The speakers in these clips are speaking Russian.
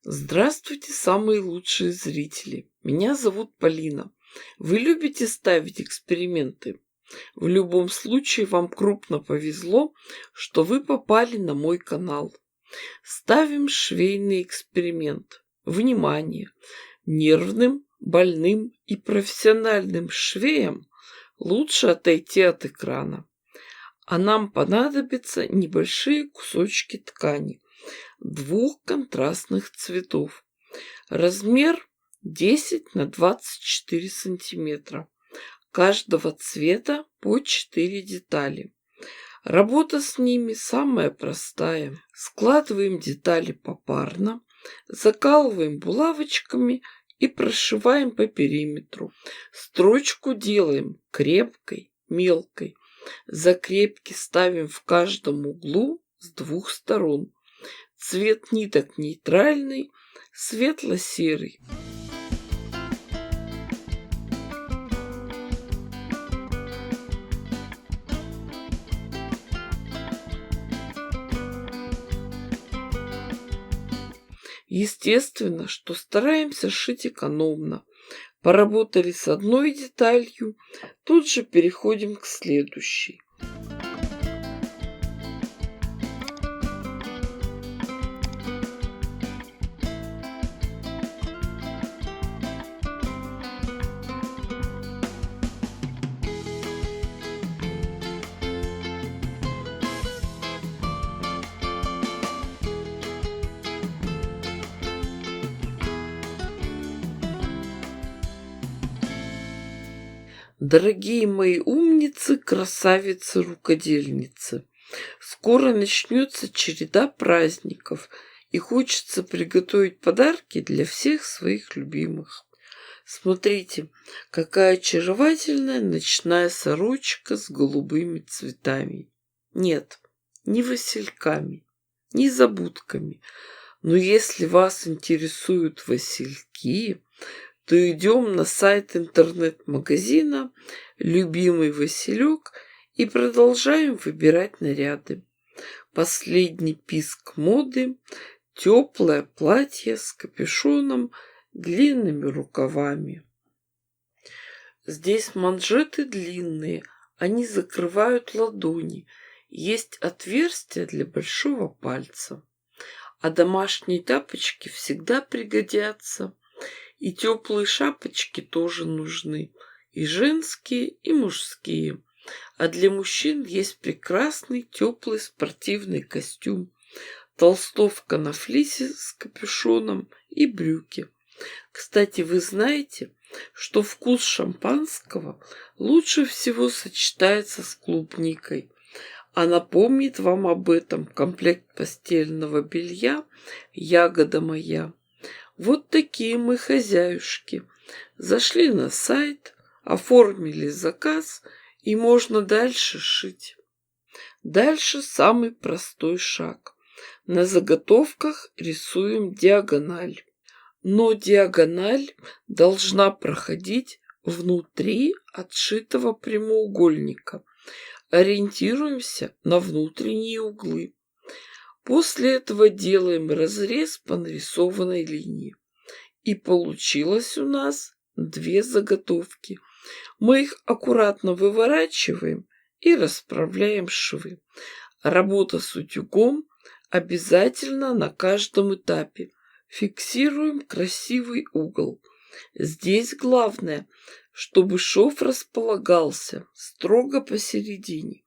Здравствуйте, самые лучшие зрители! Меня зовут Полина. Вы любите ставить эксперименты? В любом случае вам крупно повезло, что вы попали на мой канал. Ставим швейный эксперимент. Внимание! Нервным, больным и профессиональным швеям лучше отойти от экрана. А нам понадобятся небольшие кусочки ткани двух контрастных цветов. Размер 10 на 24 сантиметра. Каждого цвета по 4 детали. Работа с ними самая простая. Складываем детали попарно, закалываем булавочками и прошиваем по периметру. Строчку делаем крепкой, мелкой. Закрепки ставим в каждом углу с двух сторон. Цвет ниток нейтральный, светло-серый. Естественно, что стараемся шить экономно. Поработали с одной деталью, тут же переходим к следующей. Дорогие мои умницы, красавицы, рукодельницы, скоро начнется череда праздников, и хочется приготовить подарки для всех своих любимых. Смотрите, какая очаровательная ночная сорочка с голубыми цветами. Нет, не васильками, не забудками. Но если вас интересуют васильки, то идем на сайт интернет-магазина «Любимый Василек» и продолжаем выбирать наряды. Последний писк моды – теплое платье с капюшоном, длинными рукавами. Здесь манжеты длинные, они закрывают ладони. Есть отверстие для большого пальца. А домашние тапочки всегда пригодятся. И теплые шапочки тоже нужны, и женские, и мужские. А для мужчин есть прекрасный теплый спортивный костюм, толстовка на флисе с капюшоном и брюки. Кстати, вы знаете, что вкус шампанского лучше всего сочетается с клубникой. А напомнит вам об этом комплект постельного белья «Ягода моя». Вот такие мы хозяюшки. Зашли на сайт, оформили заказ, и можно дальше шить. Дальше самый простой шаг. На заготовках рисуем диагональ. Но диагональ должна проходить внутри отшитого прямоугольника. Ориентируемся на внутренние углы. После этого делаем разрез по нарисованной линии. И получилось у нас две заготовки. Мы их аккуратно выворачиваем и расправляем швы. Работа с утюгом обязательно на каждом этапе. Фиксируем красивый угол. Здесь главное, чтобы шов располагался строго посередине.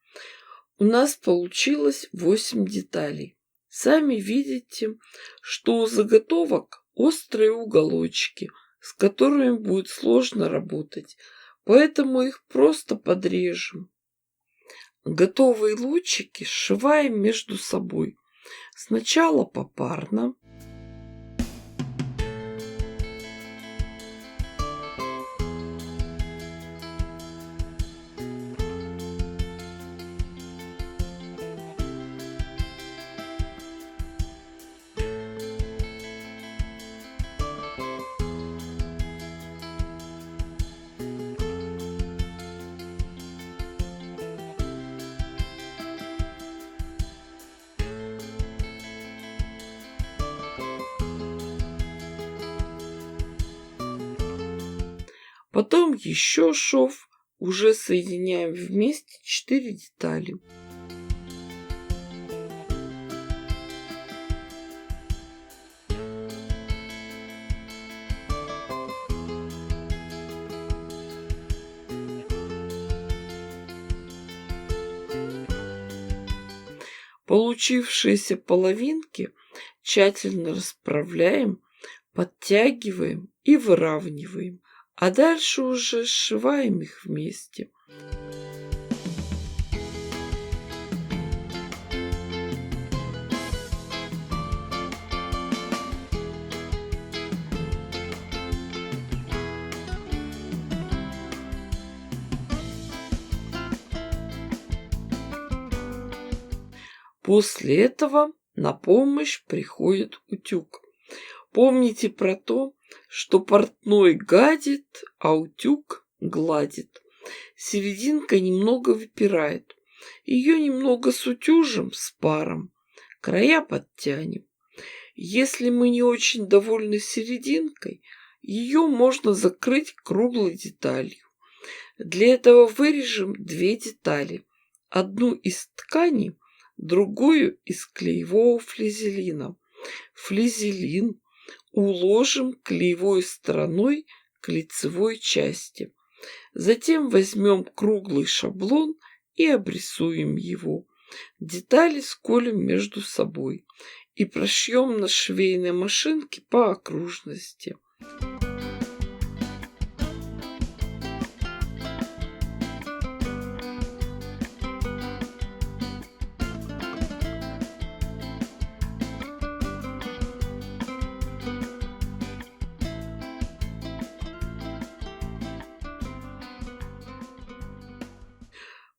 У нас получилось 8 деталей. Сами видите, что у заготовок острые уголочки, с которыми будет сложно работать, поэтому их просто подрежем. Готовые лучики сшиваем между собой. Сначала попарно. Потом еще шов. Уже соединяем вместе 4 детали. Получившиеся половинки тщательно расправляем, подтягиваем и выравниваем, а дальше уже сшиваем их вместе. После этого на помощь приходит утюг. Помните про то, что портной гадит, а утюг гладит. Серединка немного выпирает. Ее немного сутюжим с паром. Края подтянем. Если мы не очень довольны серединкой, ее можно закрыть круглой деталью. Для этого вырежем 2 детали. Одну из ткани, другую из клеевого флизелина. Флизелин уложим клеевой стороной к лицевой части. Затем возьмем круглый шаблон и обрисуем его. Детали сколем между собой и прошьем на швейной машинке по окружности.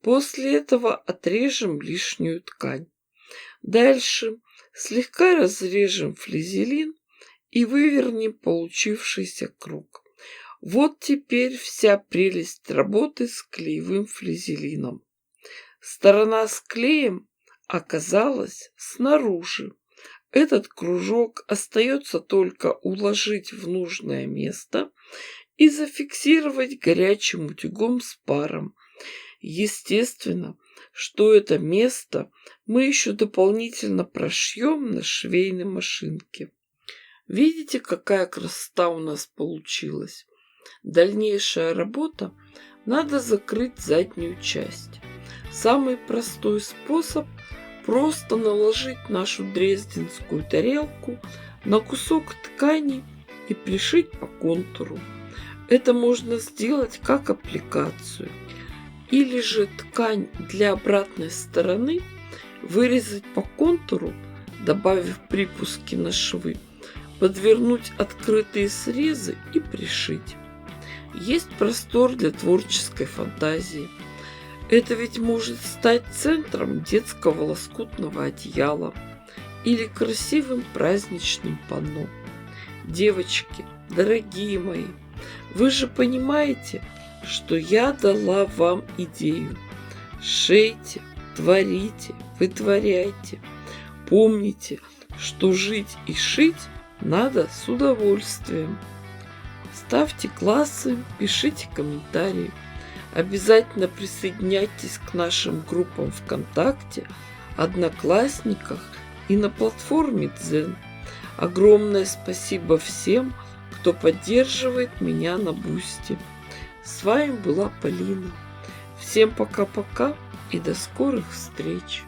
После этого отрежем лишнюю ткань. Дальше слегка разрежем флизелин и вывернем получившийся круг. Вот теперь вся прелесть работы с клеевым флизелином. Сторона с клеем оказалась снаружи. Этот кружок остается только уложить в нужное место и зафиксировать горячим утюгом с паром. Естественно, что это место мы еще дополнительно прошьем на швейной машинке. Видите, какая красота у нас получилась? Дальнейшая работа — надо закрыть заднюю часть. Самый простой способ — просто наложить нашу дрезденскую тарелку на кусок ткани и пришить по контуру. Это можно сделать как аппликацию. Или же ткань для обратной стороны вырезать по контуру, добавив припуски на швы, подвернуть открытые срезы и пришить. Есть простор для творческой фантазии. Это ведь может стать центром детского лоскутного одеяла или красивым праздничным панно. Девочки, дорогие мои, вы же понимаете, что я дала вам идею. Шейте, творите, вытворяйте. Помните, что жить и шить надо с удовольствием. Ставьте классы, пишите комментарии. Обязательно присоединяйтесь к нашим группам ВКонтакте, Одноклассниках и на платформе Дзен. Огромное спасибо всем, кто поддерживает меня на Бусти. С вами была Полина. Всем пока-пока и до скорых встреч!